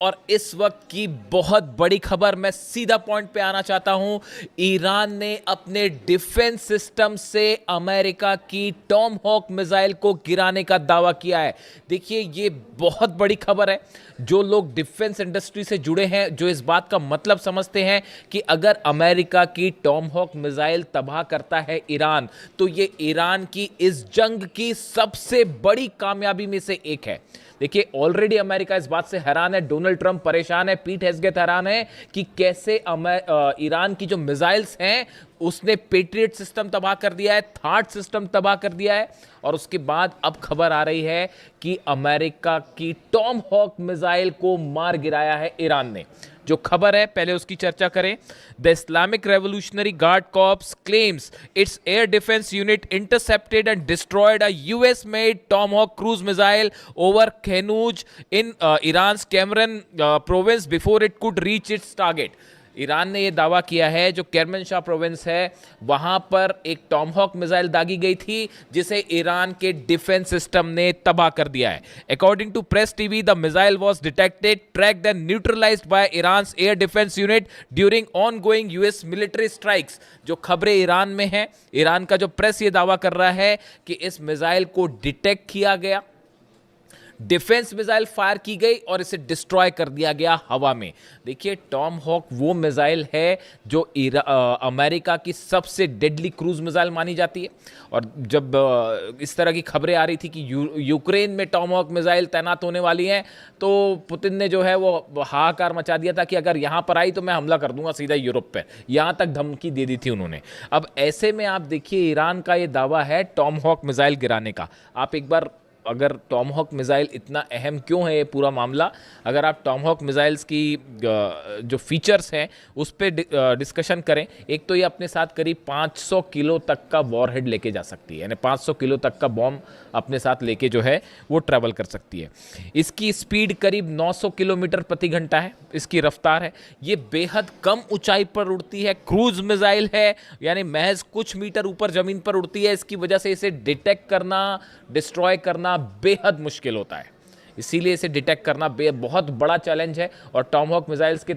और इस वक्त की बहुत बड़ी खबर, मैं सीधा पॉइंट पे आना चाहता हूं। ईरान ने अपने डिफेंस सिस्टम से अमेरिका की टॉम हॉक मिसाइल को गिराने का दावा किया है। देखिए, ये बहुत बड़ी खबर है। जो लोग डिफेंस इंडस्ट्री से जुड़े हैं, जो इस बात का मतलब समझते हैं कि अगर अमेरिका की टॉम हॉक मिसाइल तबाह करता है ईरान, तो ये ईरान की इस जंग की सबसे बड़ी कामयाबी में से एक है। देखिए, ऑलरेडी अमेरिका इस बात से हैरान है, डोनाल्ड ट्रंप परेशान है, पीट हेग्सेथ हैरान है कि कैसे ईरान की जो मिसाइल्स हैं उसने पेट्रियट सिस्टम तबाह कर दिया है, थार्ड सिस्टम तबाह कर दिया है। और उसके बाद अब खबर आ रही है कि अमेरिका की टॉम हॉक मिसाइल को मार गिराया है ईरान ने। जो खबर है पहले उसकी चर्चा करें। The Islamic Revolutionary Guard Corps claims its air defence unit intercepted and destroyed a US made Tomahawk cruise missile over Kahnuj in Iran's Kerman province before it could reach its target. Iran ने यह दावा किया है जो केरमनशाह province है वहां पर एक टॉमहॉक मिसाइल दागी गई थी जिसे ईरान के डिफेंस सिस्टम ने तबाह कर दिया है। According to press TV, the missile was detected, tracked and neutralised by Iran's air defence unit during ongoing US military strikes. जो खबरें ईरान में हैं, ईरान का जो प्रेस ये दावा कर रहा है कि इस मिसाइल को डिटेक्ट किया गया, डिफेंस मिसाइल फायर की गई और इसे डिस्ट्रॉय कर दिया गया हवा में। देखिए, टॉम हॉक वो मिसाइल है जो अमेरिका की सबसे डेडली क्रूज मिसाइल मानी जाती है। और जब इस तरह की खबरें आ रही थी कि यूक्रेन में टॉम हॉक मिसाइल तैनात होने वाली हैं, तो पुतिन ने जो है वो हाहाकार मचा दिया था कि अगर यहाँ पर आई तो मैं हमला कर दूंगा सीधा यूरोप पे। यहाँ तक धमकी दे दी थी उन्होंने। अब ऐसे में आप देखिए, ईरान का ये दावा है टॉम हॉक मिसाइल गिराने का। आप एक बार, अगर टॉम हॉक मिसाइल इतना अहम क्यों है ये पूरा मामला, अगर आप टॉम हॉक मिसाइल्स की जो फीचर्स हैं उस पर डिस्कशन करें। एक तो ये अपने साथ करीब 500 किलो तक का वॉरहेड लेके जा सकती है, यानी 500 किलो तक का बॉम्ब अपने साथ लेके जो है वो ट्रैवल कर सकती है। इसकी स्पीड करीब 900 किलोमीटर प्रति घंटा है, इसकी रफ्तार है। ये बेहद कम ऊंचाई पर उड़ती है, क्रूज मिसाइल है, यानी महज कुछ मीटर ऊपर ज़मीन पर उड़ती है। इसकी वजह से इसे डिटेक्ट करना, डिस्ट्रॉय करना बेहद मुश्किल होता है। इसीलिए इसे डिटेक्ट करना बहुत बड़ा चैलेंज है। और टॉमहॉक मिसाइल्स के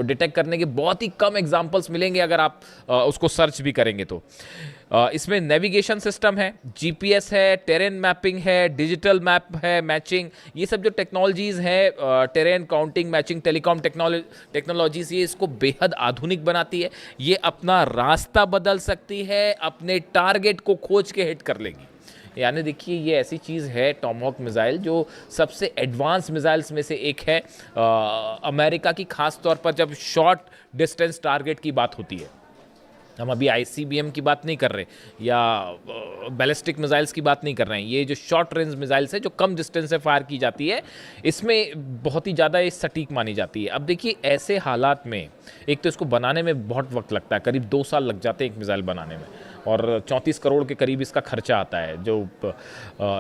डिटेक्ट करने के बहुत ही कम एग्जांपल्स मिलेंगे अगर आप उसको सर्च भी करेंगे तो। इसमें नेविगेशन सिस्टम है, जीपीएस है, टेरेन मैपिंग है, डिजिटल मैप है, मैचिंग, ये सब जो टेक्नोलॉजीज़ हैं, terrain counting, matching, telecom technologies, ये इसको बेहद आधुनिक बनाती है। ये अपना रास्ता बदल सकती है, अपने टारगेट को खोज के हिट कर लेगी। यानी देखिए, ये ऐसी चीज़ है टॉमहॉक मिसाइल जो सबसे एडवांस मिसाइल्स में से एक है अमेरिका की, खास तौर पर जब शॉर्ट डिस्टेंस टारगेट की बात होती है। हम अभी आईसीबीएम की बात नहीं कर रहे या बैलिस्टिक मिसाइल्स की बात नहीं कर रहे हैं। ये जो शॉर्ट रेंज मिसाइल्स है जो कम डिस्टेंस से फायर की जाती है, इसमें बहुत ही ज़्यादा ये सटीक मानी जाती है। अब देखिए, ऐसे हालात में एक तो इसको बनाने में बहुत वक्त लगता है, करीब 2 साल लग जाते हैं एक मिसाइल बनाने में, और 34 करोड़ के करीब इसका खर्चा आता है, जो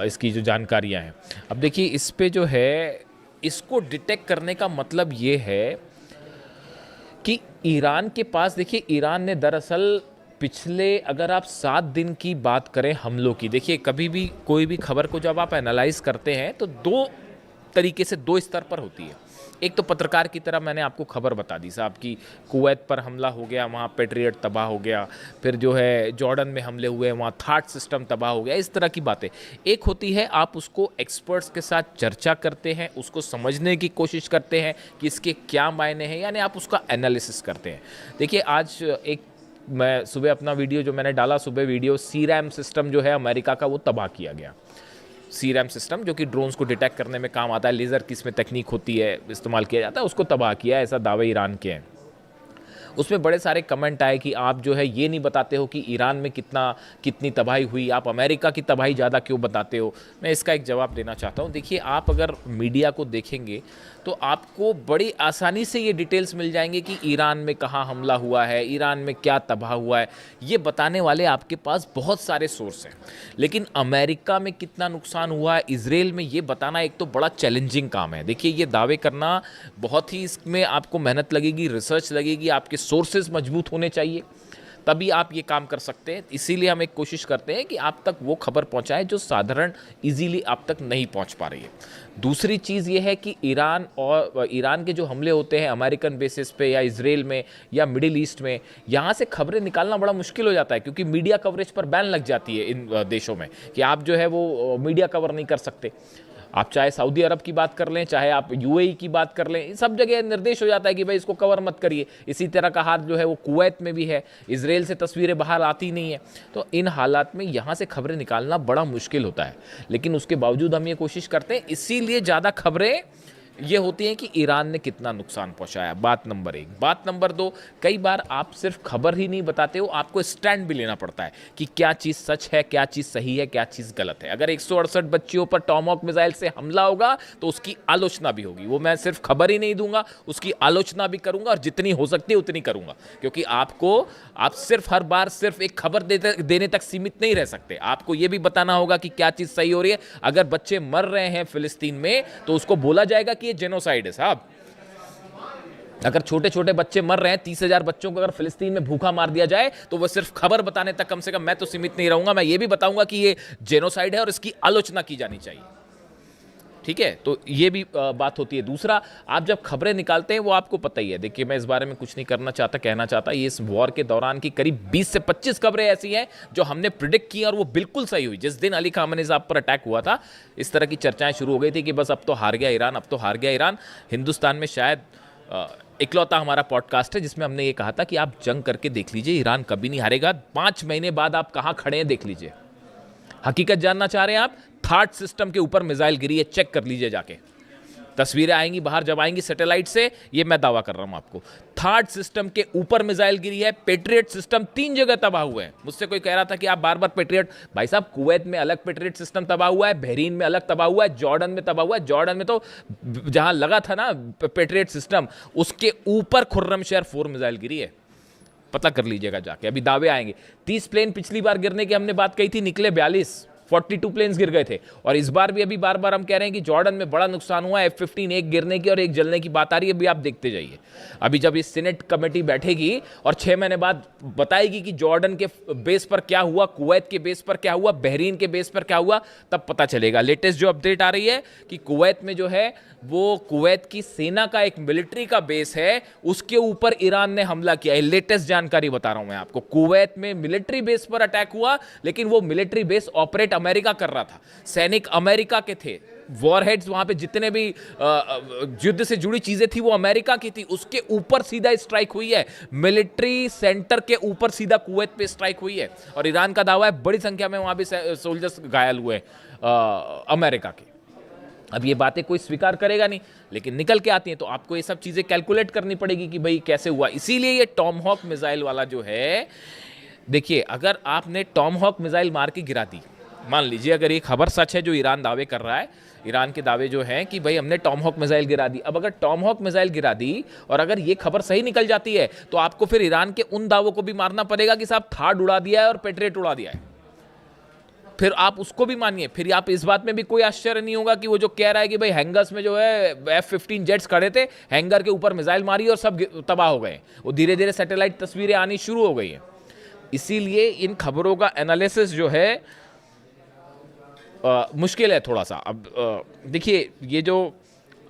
इसकी जो जानकारियाँ हैं। अब देखिए, इस पे जो है, इसको डिटेक्ट करने का मतलब ये है कि ईरान के पास, देखिए, ईरान ने दरअसल पिछले, अगर आप 7 दिन की बात करें हमलों की, देखिए कभी भी कोई भी खबर को जब आप एनालाइज करते हैं तो 2 तरीके से, 2 स्तर पर होती है। एक तो पत्रकार की तरह मैंने आपको खबर बता दी साहब कि कुवैत पर हमला हो गया, वहाँ पेट्रियट तबाह हो गया, फिर जो है जॉर्डन में हमले हुए, वहाँ थार्ड सिस्टम तबाह हो गया, इस तरह की बातें। एक होती है आप उसको एक्सपर्ट्स के साथ चर्चा करते हैं, उसको समझने की कोशिश करते हैं कि इसके क्या मायने हैं, यानी आप उसका एनालिसिस करते हैं। देखिए, आज एक, मैं सुबह अपना वीडियो जो मैंने डाला, सुबह वीडियो, सीरैम सिस्टम जो है अमेरिका का, वो तबाह किया गया। सीरैम सिस्टम जो कि ड्रोन्स को डिटेक्ट करने में काम आता है, लेज़र की इसमें तकनीक होती है, इस्तेमाल किया जाता है, उसको तबाह किया, ऐसा दावे ईरान के हैं। उसमें बड़े सारे कमेंट आए कि आप जो है ये नहीं बताते हो कि ईरान में कितनी तबाही हुई, आप अमेरिका की तबाही ज़्यादा क्यों बताते हो। मैं इसका एक जवाब देना चाहता हूँ। देखिए, आप अगर मीडिया को देखेंगे तो आपको बड़ी आसानी से ये डिटेल्स मिल जाएंगे कि ईरान में कहाँ हमला हुआ है, ईरान में क्या तबाह हुआ है, ये बताने वाले आपके पास बहुत सारे सोर्स हैं। लेकिन अमेरिका में कितना नुकसान हुआ है, इजराइल में, ये बताना एक तो बड़ा चैलेंजिंग काम है। देखिए, ये दावे करना बहुत ही, इसमें आपको मेहनत लगेगी, रिसर्च लगेगी, आपके सोर्सेज मजबूत होने चाहिए, तभी आप ये काम कर सकते हैं। इसीलिए हम एक कोशिश करते हैं कि आप तक वो खबर पहुंचाएं जो साधारण इजीली आप तक नहीं पहुंच पा रही है। दूसरी चीज़ ये है कि ईरान के जो हमले होते हैं अमेरिकन बेसिस पे या इजराइल में या मिडिल ईस्ट में, यहाँ से खबरें निकालना बड़ा मुश्किल हो जाता है, क्योंकि मीडिया कवरेज पर बैन लग जाती है इन देशों में कि आप जो है वो मीडिया कवर नहीं कर सकते। आप चाहे सऊदी अरब की बात कर लें, चाहे आप यूएई की बात कर लें, सब जगह निर्देश हो जाता है कि भाई इसको कवर मत करिए। इसी तरह का हाल जो है वो कुवैत में भी है, इजराइल से तस्वीरें बाहर आती नहीं है। तो इन हालात में यहाँ से खबरें निकालना बड़ा मुश्किल होता है, लेकिन उसके बावजूद हम ये कोशिश करते हैं। इसीलिए ज़्यादा खबरें ये होती हैं कि ईरान ने कितना नुकसान पहुंचाया, बात नंबर 1। बात नंबर 2, कई बार आप सिर्फ खबर ही नहीं बताते हो, आपको स्टैंड भी लेना पड़ता है कि क्या चीज़ सच है, क्या चीज़ सही है, क्या चीज़ गलत है। अगर 168 बच्चियों पर टॉमहॉक मिसाइल से हमला होगा तो उसकी आलोचना भी होगी। वो मैं सिर्फ खबर ही नहीं दूंगा, उसकी आलोचना भी करूंगा, और जितनी हो सकती है उतनी करूंगा, क्योंकि आप सिर्फ हर बार सिर्फ एक खबर देने तक सीमित नहीं रह सकते। आपको ये भी बताना होगा कि क्या चीज़ सही हो रही है। अगर बच्चे मर रहे हैं फिलिस्तीन में तो उसको बोला जाएगा कि ये जेनोसाइड है साहब। अगर छोटे छोटे बच्चे मर रहे हैं, 30,000 बच्चों को अगर फिलिस्तीन में भूखा मार दिया जाए तो वो सिर्फ खबर बताने तक कम से कम मैं तो सीमित नहीं रहूंगा। मैं ये भी बताऊंगा कि ये जेनोसाइड है और इसकी आलोचना की जानी चाहिए। ठीक है, तो ये भी बात होती है। दूसरा, आप जब खबरें निकालते हैं वो आपको पता ही है। देखिए, मैं इस बारे में कुछ नहीं कहना चाहता। ये इस वॉर के दौरान की करीब 20 से 25 खबरें ऐसी हैं जो हमने प्रिडिक्ट की और वो बिल्कुल सही हुई। जिस दिन अली खामेनी साहब पर अटैक हुआ था, इस तरह की चर्चाएं शुरू हो गई थी कि बस अब तो हार गया ईरान, अब तो हार गया ईरान। हिंदुस्तान में शायद इकलौता हमारा पॉडकास्ट है जिसमें हमने ये कहा था कि आप जंग करके देख लीजिए, ईरान कभी नहीं हारेगा। 5 महीने बाद आप कहाँ खड़े हैं देख लीजिए। हकीकत जानना चाह रहे हैं आप? थर्ड सिस्टम के ऊपर मिसाइल गिरी है, चेक कर लीजिए जाके। तस्वीरें आएंगी बाहर जब आएंगी सैटेलाइट से, ये मैं दावा कर रहा हूं आपको। थर्ड सिस्टम के ऊपर मिसाइल गिरी है। पेट्रियट सिस्टम 3 जगह तबाह हुए हैं। मुझसे कोई कह रहा था कि आप बार बार पेट्रियट, भाई साहब कुवैत में अलग पेट्रियट सिस्टम तबाह हुआ है, बहरीन में अलग तबाह हुआ है, जॉर्डन में तबाह हुआ है। जॉर्डन में तो जहां लगा था ना पेट्रियट सिस्टम, उसके ऊपर खुर्रमशहर 4 मिसाइल गिरी है। पता कर लीजिएगा जाके, अभी दावे आएंगे। 30 प्लेन पिछली बार गिरने की हमने बात कही थी, निकले 42 प्लेन्स गिर गए थे। और इस बार भी अभी बार बार हम कह रहे हैं कि जॉर्डन में बड़ा नुकसान हुआ है। F-15 एक गिरने की और एक जलने की बात आ रही है, अभी आप देखते जाइए। अभी जब ये सीनेट कमेटी बैठेगी और 6 महीने बाद बताएगी कि जॉर्डन के बेस पर क्या हुआ, कुवैत के बेस पर क्या हुआ, बहरीन के बेस पर क्या हुआ, तब पता चलेगा। लेटेस्ट जो अपडेट आ रही है कि कुवैत में जो है वो कुवैत की सेना का एक मिलिट्री का बेस है, उसके ऊपर ईरान ने हमला किया है। लेटेस्ट जानकारी बता रहा हूं मैं आपको। कुवैत में मिलिट्री बेस पर अटैक हुआ, लेकिन वो मिलिट्री बेस ऑपरेट अमेरिका कर रहा था, सैनिक अमेरिका के थे, वॉरहेड्स वहां पे जितने भी युद्ध से जुड़ी चीजें थी वो अमेरिका की थी। उसके ऊपर सीधा स्ट्राइक हुई है, मिलिट्री सेंटर के ऊपर सीधा कुवैत पे स्ट्राइक हुई है। और ईरान का दावा है बड़ी संख्या में वहां भी सोल्जर्स घायल हुए अमेरिका के। अब ये बातें कोई स्वीकार करेगा नहीं, लेकिन निकल के आती हैं, तो आपको ये सब चीजें कैलकुलेट करनी पड़ेगी कि भाई कैसे हुआ। इसीलिए ये टॉमहॉक मिसाइल वाला जो है, देखिए, अगर आपने टॉमहॉक मिसाइल मार के गिरा दी, मान लीजिए अगर ये खबर सच है जो ईरान दावे कर रहा है, ईरान के दावे जो हैं कि भाई हमने टॉमहॉक मिसाइल गिरा दी। अब अगर टॉमहॉक मिसाइल गिरा दी और अगर ये खबर सही निकल जाती है, तो आपको फिर ईरान के उन दावों को भी मारना पड़ेगा कि साहब थार्ड उड़ा दिया है और पेट्रियट उड़ा दिया है। फिर आप उसको भी मानिए। फिर आप इस बात में भी कोई आश्चर्य नहीं होगा कि वो जो कह रहा है कि भाई हैंगर्स में जो है F-15 जेट्स खड़े थे, हैंगर के ऊपर मिसाइल मारी और सब तबाह हो गए। वो धीरे धीरे सैटेलाइट तस्वीरें आनी शुरू हो गई हैं। इसीलिए इन खबरों का एनालिसिस जो है मुश्किल है थोड़ा सा। अब देखिए, ये जो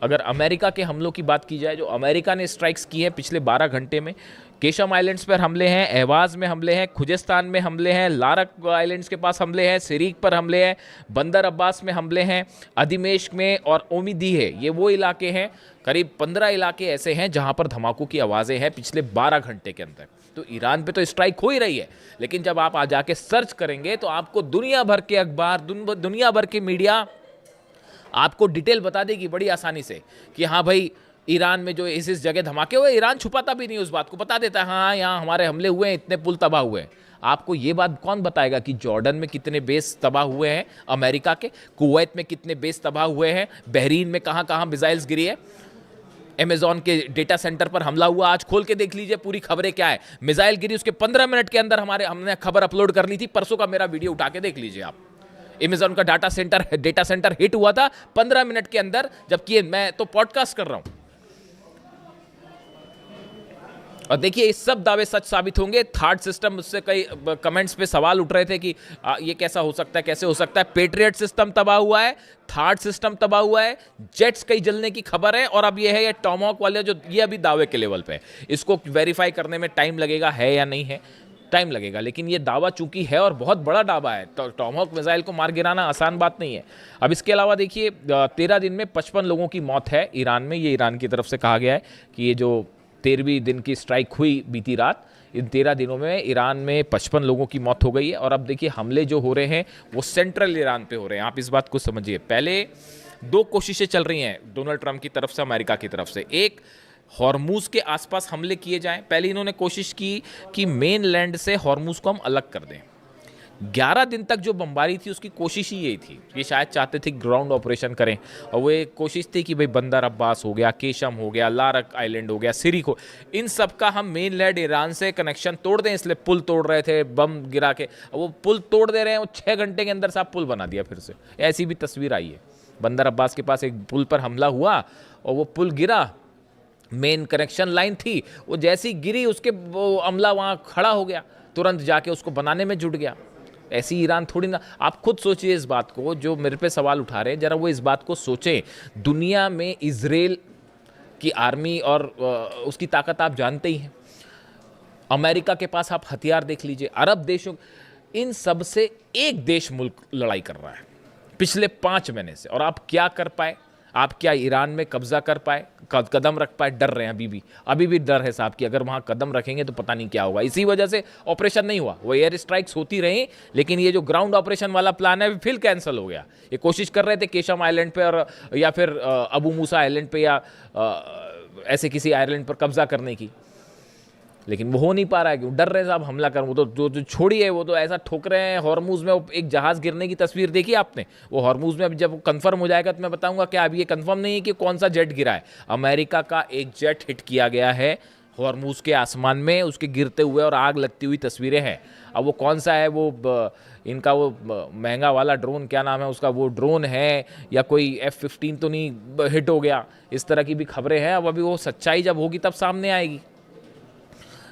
अगर अमेरिका के हमलों की बात की जाए, जो अमेरिका ने स्ट्राइक्स की हैं पिछले 12 घंटे में, केशम आइलैंड्स पर हमले हैं, अहवाज में हमले हैं, खुजेस्तान में हमले हैं, लारक आइलैंड्स के पास हमले हैं, सिरीक पर हमले हैं, बंदर अब्बास में हमले हैं, अधिमेश्क में और ओमिदी है, ये वो इलाके हैं। करीब 15 इलाके ऐसे हैं जहां पर धमाकों की आवाज़ें हैं पिछले 12 घंटे के अंदर। तो ईरान पे तो स्ट्राइक हो ही रही है, लेकिन जब आप आ जाके सर्च करेंगे तो आपको दुनिया भर के अखबार, दुनिया भर की मीडिया आपको डिटेल बता देगी बड़ी आसानी से कि हाँ भाई, ईरान में जो इस जगह धमाके हुए, ईरान छुपाता भी नहीं उस बात को, बता देता है हाँ यहाँ हमारे हमले हुए हैं, इतने पुल तबाह हुए हैं। आपको ये बात कौन बताएगा कि जॉर्डन में कितने बेस तबाह हुए हैं अमेरिका के, कुवैत में कितने बेस तबाह हुए हैं, बहरीन में कहाँ कहाँ मिसाइल्स गिरी है, अमेजॉन के डेटा सेंटर पर हमला हुआ। आज खोल के देख लीजिए पूरी खबरें क्या है। मिसाइल गिरी, उसके 15 मिनट के अंदर हमने खबर अपलोड कर ली थी। परसों का मेरा वीडियो उठा के देख लीजिए आप। अमेजॉन का डेटा सेंटर हिट हुआ था 15 मिनट के अंदर, जबकि मैं तो पॉडकास्ट कर रहा हूं। और देखिए ये सब दावे सच साबित होंगे। थर्ड सिस्टम, मुझसे कई कमेंट्स पे सवाल उठ रहे थे कि ये कैसा हो सकता है, कैसे हो सकता है। पेट्रियट सिस्टम तबाह हुआ है, थर्ड सिस्टम तबाह हुआ है, जेट्स कई जलने की खबर है, और अब ये है ये टॉमहॉक वाले जो ये अभी दावे के लेवल पे है। इसको वेरीफाई करने में टाइम लगेगा, है या नहीं है, टाइम लगेगा, लेकिन ये दावा चूंकि है और बहुत बड़ा दावा है, तो टॉमहॉक मिसाइल को मार गिराना आसान बात नहीं है। अब इसके अलावा देखिए 13 दिन में 55 लोगों की मौत है ईरान में। ये ईरान की तरफ से कहा गया है कि ये जो 13वीं दिन की स्ट्राइक हुई बीती रात, इन 13 दिनों में ईरान में 55 लोगों की मौत हो गई है। और अब देखिए हमले जो हो रहे हैं वो सेंट्रल ईरान पे हो रहे हैं। आप इस बात को समझिए। पहले दो कोशिशें चल रही हैं डोनाल्ड ट्रंप की तरफ से, अमेरिका की तरफ से। एक, हॉर्मूज के आसपास हमले किए जाएं। पहले इन्होंने कोशिश की कि मेन लैंड से हॉर्मूज को हम अलग कर दें। 11 दिन तक जो बमबारी थी उसकी कोशिश ही यही थी। ये शायद चाहते थे ग्राउंड ऑपरेशन करें, और वो एक कोशिश थी कि भाई बंदर अब्बास हो गया, केशम हो गया, लारक आइलैंड हो गया, सिरिक हो, इन सब का हम मेन लैंड ईरान से कनेक्शन तोड़ दें। इसलिए पुल तोड़ रहे थे बम गिरा के। वो पुल तोड़ दे रहे हैं, वो 6 घंटे के अंदर साहब पुल बना दिया फिर से। ऐसी भी तस्वीर आई है। बंदर अब्बास के पास एक पुल पर हमला हुआ और वो पुल गिरा, मेन कनेक्शन लाइन थी, वो जैसी गिरी उसके वो अमला वहाँ खड़ा हो गया, तुरंत जाके उसको बनाने में जुट गया। ऐसी ईरान थोड़ी ना। आप खुद सोचिए इस बात को, जो मेरे पे सवाल उठा रहे हैं, जरा वो इस बात को सोचें। दुनिया में इजराइल की आर्मी और उसकी ताकत आप जानते ही हैं। अमेरिका के पास आप हथियार देख लीजिए, अरब देशों, इन सब से एक देश मुल्क लड़ाई कर रहा है पिछले 5 महीने से। और आप क्या कर पाए? आप क्या ईरान में कब्जा कर पाए, कदम रख पाए? डर रहे हैं अभी भी डर है साहब कि अगर वहाँ कदम रखेंगे तो पता नहीं क्या होगा। इसी वजह से ऑपरेशन नहीं हुआ। वो एयर स्ट्राइक्स होती रही, लेकिन ये जो ग्राउंड ऑपरेशन वाला प्लान है फिर कैंसिल हो गया। ये कोशिश कर रहे थे केशम आइलैंड पे और या फिर अबू मूसा आइलैंड पे या ऐसे किसी आइलैंड पर कब्जा करने की, लेकिन वो हो नहीं पा रहा है। क्यों? डर रहे साहब हमला कर। वो तो जो छोड़िए, वो तो ऐसा ठोक रहे हैं। हॉर्मूज में एक जहाज़ गिरने की तस्वीर देखी आपने? वो हॉर्मूज में अभी जब कंफर्म हो जाएगा तो मैं बताऊंगा। क्या अभी ये कंफर्म नहीं है कि कौन सा जेट गिरा है? अमेरिका का एक जेट हिट किया गया है हॉर्मूज के आसमान में, उसके गिरते हुए और आग लगती हुई तस्वीरें हैं। अब वो कौन सा है, वो इनका वो महंगा वाला ड्रोन, क्या नाम है उसका, वो ड्रोन है या कोई F-15 तो नहीं हिट हो गया? इस तरह की भी खबरें हैं। अब अभी वो सच्चाई जब होगी तब सामने आएगी।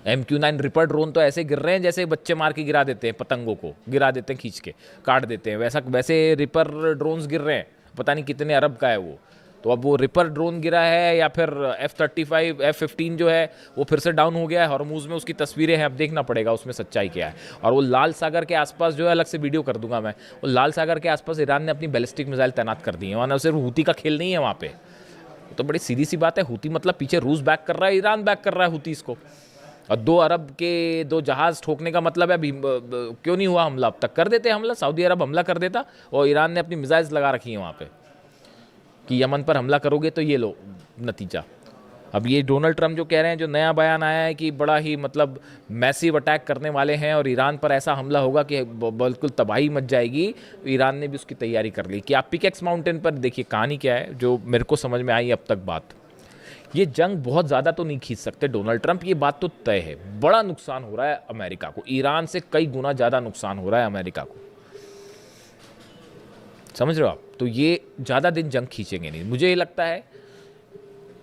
MQ-9 रिपर ड्रोन तो ऐसे गिर रहे हैं जैसे बच्चे मार के गिरा देते हैं, पतंगों को गिरा देते हैं, खींच के काट देते हैं, वैसे रिपर ड्रोन्स गिर रहे हैं। पता नहीं कितने अरब का है वो। तो अब वो रिपर ड्रोन गिरा है या फिर F-35 F-15 जो है वो फिर से डाउन हो गया है हॉर्मूज में। उसकी तस्वीरें हैं, अब देखना पड़ेगा उसमें सच्चाई क्या है। और वो लाल सागर के आसपास जो है, अलग से वीडियो कर दूंगा मैं, वो लाल सागर के आसपास ईरान ने अपनी बैलिस्टिक मिसाइल तैनात कर दी है। वहाँ सिर्फ हूती का खेल नहीं है वहाँ पे। तो बड़ी सीधी सी बात है, हूती मतलब पीछे रूस बैक कर रहा है, ईरान बैक कर रहा है हूतीस को। और 2 अरब के 2 जहाज़ ठोकने का मतलब है। अभी क्यों नहीं हुआ हमला? अब तक कर देते हमला, सऊदी अरब हमला कर देता। और ईरान ने अपनी मिसाइल्स लगा रखी हैं वहाँ पे कि यमन पर हमला करोगे तो ये लो नतीजा। अब ये डोनाल्ड ट्रंप जो कह रहे हैं, जो नया बयान आया है कि बड़ा ही मतलब मैसिव अटैक करने वाले हैं और ईरान पर ऐसा हमला होगा कि बिल्कुल तबाही मच जाएगी, ईरान ने भी उसकी तैयारी कर ली। कि आप पिकेक्स माउंटेन पर देखिए कहानी क्या है, जो मेरे को समझ में आई अब तक बात। ये जंग बहुत ज़्यादा तो नहीं खींच सकते डोनाल्ड ट्रंप, ये बात तो तय है। बड़ा नुकसान हो रहा है अमेरिका को, ईरान से कई गुना ज़्यादा नुकसान हो रहा है अमेरिका को, समझ रहे हो आप? तो ये ज़्यादा दिन जंग खींचेंगे नहीं, मुझे ये लगता है।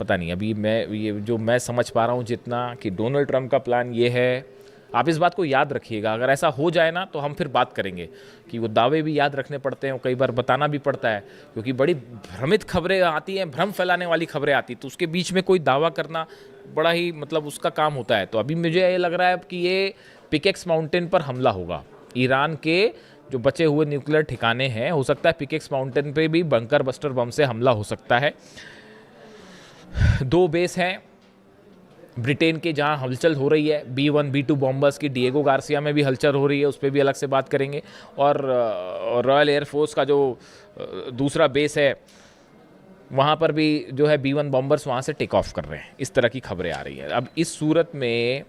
पता नहीं, अभी मैं समझ पा रहा हूँ जितना, कि डोनाल्ड ट्रंप का प्लान ये है। आप इस बात को याद रखिएगा, अगर ऐसा हो जाए ना तो हम फिर बात करेंगे कि वो दावे भी याद रखने पड़ते हैं, कई बार बताना भी पड़ता है, क्योंकि बड़ी भ्रमित खबरें आती हैं, भ्रम फैलाने वाली खबरें आती, तो उसके बीच में कोई दावा करना बड़ा ही मतलब उसका काम होता है। तो अभी मुझे ये लग रहा है कि ये पिकेक्स माउंटेन पर हमला होगा। ईरान के जो बचे हुए न्यूक्लियर ठिकाने हैं, हो सकता है पिकेक्स माउंटेन पे भी बंकर बस्टर बम से हमला हो सकता है। 2 बेस हैं ब्रिटेन के जहां हलचल हो रही है, B-1 B-2 बॉम्बर्स की, डिएगो गार्सिया में भी हलचल हो रही है, उस पर भी अलग से बात करेंगे। और रॉयल एयरफोर्स का जो दूसरा बेस है, वहाँ पर भी जो है B-1 बॉम्बर्स वहाँ से टेक ऑफ कर रहे हैं। इस तरह की खबरें आ रही हैं। अब इस सूरत में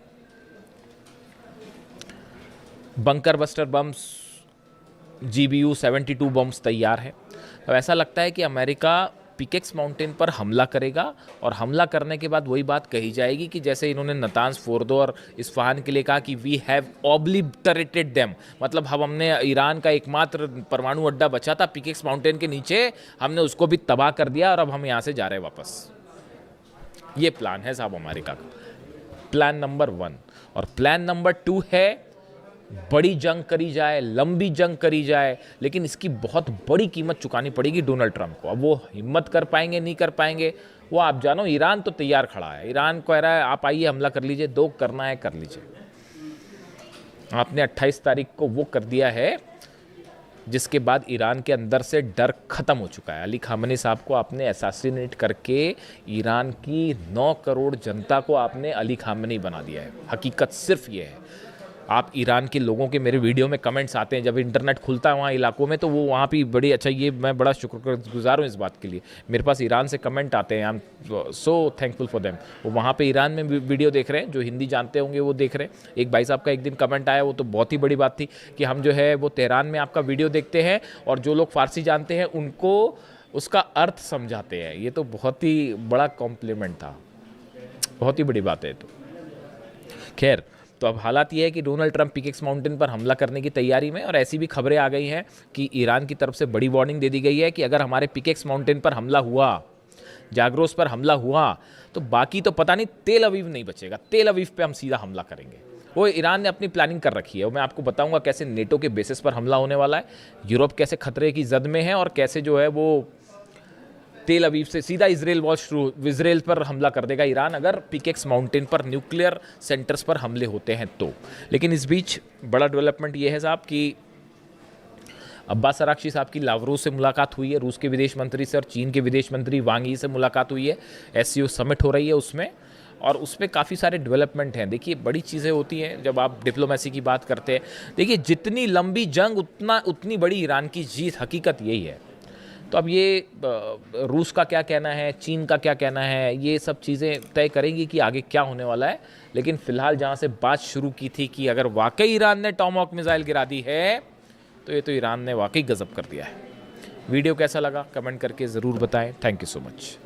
bunker buster bombs GBU 72 bombs तैयार है। अब ऐसा लगता है कि अमेरिका पिकेक्स माउंटेन पर हमला करेगा, और हमला करने के बाद वही बात कही जाएगी कि जैसे इन्होंने नतांज फोर्दो और इस्फहान के लिए कहा कि वी हैव ऑब्लिटरेटेड देम, मतलब हमने ईरान का एकमात्र परमाणु अड्डा बचा था पिकेक्स माउंटेन के नीचे, हमने उसको भी तबाह कर दिया और अब हम यहाँ से जा रहे हैं वापस। ये प्लान है साहब अमेरिका का। Plan number 1। और प्लान नंबर 2 है बड़ी जंग करी जाए, लंबी जंग करी जाए, लेकिन इसकी बहुत बड़ी कीमत चुकानी पड़ेगी डोनाल्ड ट्रंप को। अब वो हिम्मत कर पाएंगे नहीं कर पाएंगे वो आप जानो। ईरान तो तैयार खड़ा है, ईरान कह रहा है आप आइए हमला कर लीजिए, 2 करना है कर लीजिए। आपने 28 तारीख को वो कर दिया है जिसके बाद ईरान के अंदर से डर खत्म हो चुका है। अली खामनी साहब को आपने असैसिनेट करके ईरान की 9 करोड़ जनता को आपने अली खामनी बना दिया है। हकीकत सिर्फ ये है। आप ईरान के लोगों के मेरे वीडियो में कमेंट्स आते हैं, जब इंटरनेट खुलता है वहाँ इलाकों में, तो वो वहाँ भी बड़ी अच्छा, ये मैं बड़ा शुक्रगुजार हूँ इस बात के लिए। मेरे पास ईरान से कमेंट आते हैं, I am so thankful for them. वो वहाँ पे ईरान में वीडियो देख रहे हैं, जो हिंदी जानते होंगे वो देख रहे हैं। एक भाई साहब का एक दिन कमेंट आया, वो तो बहुत ही बड़ी बात थी कि हम जो है वो तेहरान में आपका वीडियो देखते हैं और जो लोग फारसी जानते हैं उनको उसका अर्थ समझाते हैं। ये तो बहुत ही बड़ा कॉम्प्लीमेंट था, बहुत ही बड़ी बात है। तो खैर, तो अब हालात ये है कि डोनाल्ड ट्रंप पिकेक्स माउंटेन पर हमला करने की तैयारी में, और ऐसी भी खबरें आ गई हैं कि ईरान की तरफ से बड़ी वार्निंग दे दी गई है कि अगर हमारे पिकेक्स माउंटेन पर हमला हुआ, जाग्रोस पर हमला हुआ, तो बाकी तो पता नहीं तेल अवीव नहीं बचेगा। तेल अवीव पे हम सीधा हमला करेंगे। वो ईरान ने अपनी प्लानिंग कर रखी है। मैं आपको बताऊंगा कैसे नेटो के बेसिस पर हमला होने वाला है, यूरोप कैसे खतरे की जद में है, और कैसे जो है वो तेल अवीव से सीधा इजराइल पर हमला कर देगा ईरान, अगर पिकेक्स माउंटेन पर न्यूक्लियर सेंटर्स पर हमले होते हैं तो। लेकिन इस बीच बड़ा डेवलपमेंट ये है साहब कि अब्बास अराक्ची साहब की लावरोव से मुलाकात हुई है, रूस के विदेश मंत्री से, और चीन के विदेश मंत्री वांग यी से मुलाकात हुई है। SCO समिट हो रही है उसमें, और उसमें काफ़ी सारे डेवलपमेंट हैं। देखिए, बड़ी चीज़ें होती हैं जब आप डिप्लोमेसी की बात करते हैं। देखिए, जितनी लंबी जंग उतनी बड़ी ईरान की जीत, हकीकत यही है। तो अब ये रूस का क्या कहना है, चीन का क्या कहना है, ये सब चीज़ें तय करेंगी कि आगे क्या होने वाला है। लेकिन फिलहाल जहाँ से बात शुरू की थी कि अगर वाकई ईरान ने टॉमहॉक मिसाइल गिरा दी है, तो ये तो ईरान ने वाकई गजब कर दिया है। वीडियो कैसा लगा कमेंट करके ज़रूर बताएं। Thank you so much.